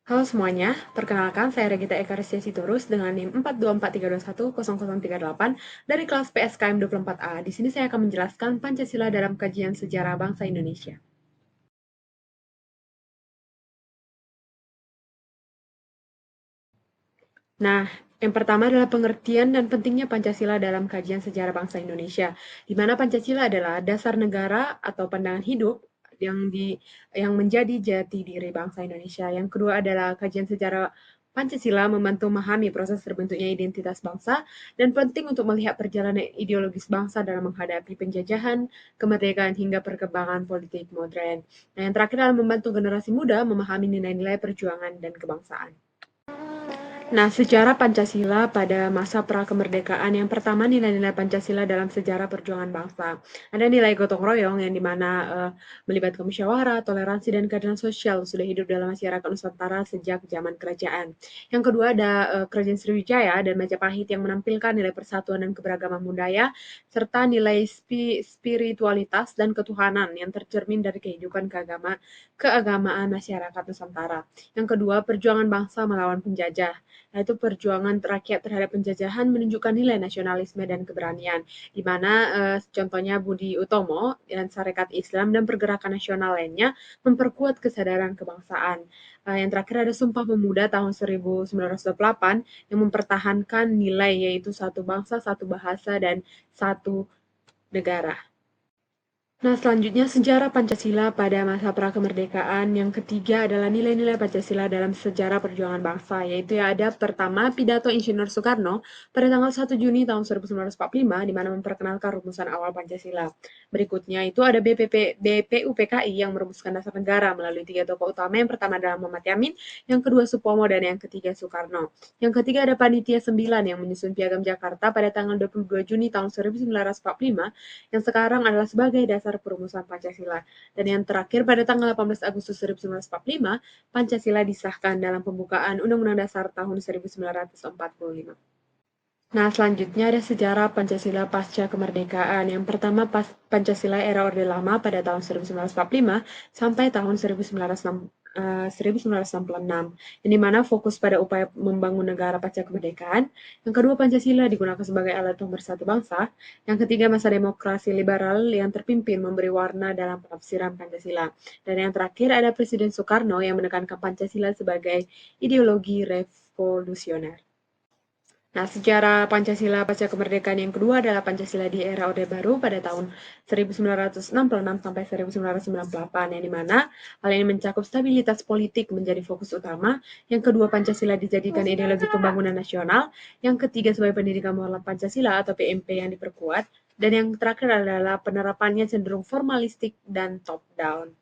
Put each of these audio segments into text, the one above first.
Halo semuanya, perkenalkan saya Regita Ekarisya Sitorus dengan NIM 42432100038 dari kelas PSKM 24A. Di sini saya akan menjelaskan Pancasila dalam kajian sejarah bangsa Indonesia. Nah, yang pertama adalah pengertian dan pentingnya Pancasila dalam kajian sejarah bangsa Indonesia, di mana Pancasila adalah dasar negara atau pandangan hidup yang menjadi jati diri bangsa Indonesia. Yang kedua adalah kajian sejarah Pancasila membantu memahami proses terbentuknya identitas bangsa dan penting untuk melihat perjalanan ideologis bangsa dalam menghadapi penjajahan, kemerdekaan hingga perkembangan politik modern. Nah, yang terakhir adalah membantu generasi muda memahami nilai-nilai perjuangan dan kebangsaan. Nah, sejarah Pancasila pada masa prakemerdekaan yang pertama nilai-nilai Pancasila dalam sejarah perjuangan bangsa. Ada nilai gotong royong yang dimana melibatkan musyawarah, toleransi, dan keadilan sosial sudah hidup dalam masyarakat Nusantara sejak zaman kerajaan. Yang kedua ada Kerajaan Sriwijaya dan Majapahit yang menampilkan nilai persatuan dan keberagaman budaya serta nilai spiritualitas dan ketuhanan yang tercermin dari kehidupan keagamaan masyarakat Nusantara. Yang kedua, perjuangan bangsa melawan penjajah, yaitu perjuangan rakyat terhadap penjajahan menunjukkan nilai nasionalisme dan keberanian, di mana contohnya Budi Utomo dan Sarekat Islam dan pergerakan nasional lainnya memperkuat kesadaran kebangsaan. Yang terakhir ada Sumpah Pemuda tahun 1928 yang mempertahankan nilai yaitu satu bangsa, satu bahasa, dan satu negara. Nah, selanjutnya sejarah Pancasila pada masa prakemerdekaan. Yang ketiga adalah nilai-nilai Pancasila dalam sejarah perjuangan bangsa, yaitu yang ada pertama pidato Insinyur Soekarno pada tanggal 1 Juni tahun 1945, di mana memperkenalkan rumusan awal Pancasila. Berikutnya itu ada BPUPKI yang merumuskan dasar negara melalui tiga tokoh utama. Yang pertama adalah Muhammad Yamin, yang kedua Supomo, dan yang ketiga Soekarno. Yang ketiga ada Panitia 9 yang menyusun Piagam Jakarta pada tanggal 22 Juni tahun 1945 yang sekarang adalah sebagai dasar perumusan Pancasila. Dan yang terakhir pada tanggal 18 Agustus 1945, Pancasila disahkan dalam pembukaan Undang-Undang Dasar tahun 1945. Nah, selanjutnya ada sejarah Pancasila pasca kemerdekaan. Yang pertama, Pancasila era Orde Lama pada tahun 1945 sampai tahun 1966, yang dimana fokus pada upaya membangun negara pasca kemerdekaan. Yang kedua, Pancasila digunakan sebagai alat pemersatu bangsa. Yang ketiga, masa demokrasi liberal yang terpimpin memberi warna dalam penafsiran Pancasila. Dan yang terakhir ada Presiden Soekarno yang menekankan Pancasila sebagai ideologi revolusioner. Nah, sejarah Pancasila pasca kemerdekaan yang kedua adalah Pancasila di era Orde Baru pada tahun 1966 sampai 1998, yang dimana hal ini mencakup stabilitas politik menjadi fokus utama. Yang kedua, Pancasila dijadikan ideologi pembangunan nasional. Yang ketiga, sebagai pendidikan moral Pancasila atau PMP yang diperkuat. Dan yang terakhir adalah penerapannya cenderung formalistik dan top-down.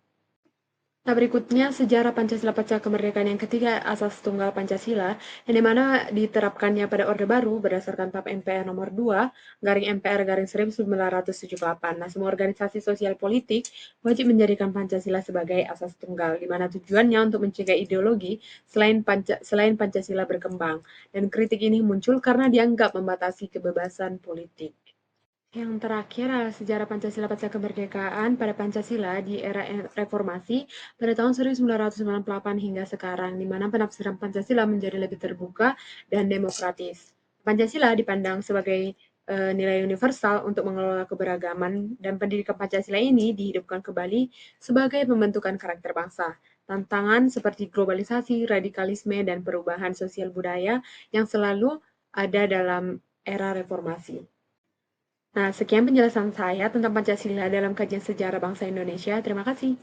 Nah, berikutnya sejarah Pancasila pasca kemerdekaan yang ketiga, asas tunggal Pancasila, yang dimana diterapkannya pada Orde Baru berdasarkan TAP MPR nomor 2, garing MPR garing 1978. Nah, semua organisasi sosial politik wajib menjadikan Pancasila sebagai asas tunggal, di mana tujuannya untuk mencegah ideologi selain Pancasila berkembang. Dan kritik ini muncul karena dianggap membatasi kebebasan politik. Yang terakhir adalah sejarah Pancasila pasca kemerdekaan pada Pancasila di era reformasi pada tahun 1998 hingga sekarang, di mana penafsiran Pancasila menjadi lebih terbuka dan demokratis. Pancasila dipandang sebagai nilai universal untuk mengelola keberagaman, dan pendidikan Pancasila ini dihidupkan kembali sebagai pembentukan karakter bangsa. Tantangan seperti globalisasi, radikalisme, dan perubahan sosial budaya yang selalu ada dalam era reformasi. Nah, sekian penjelasan saya tentang Pancasila dalam kajian sejarah bangsa Indonesia. Terima kasih.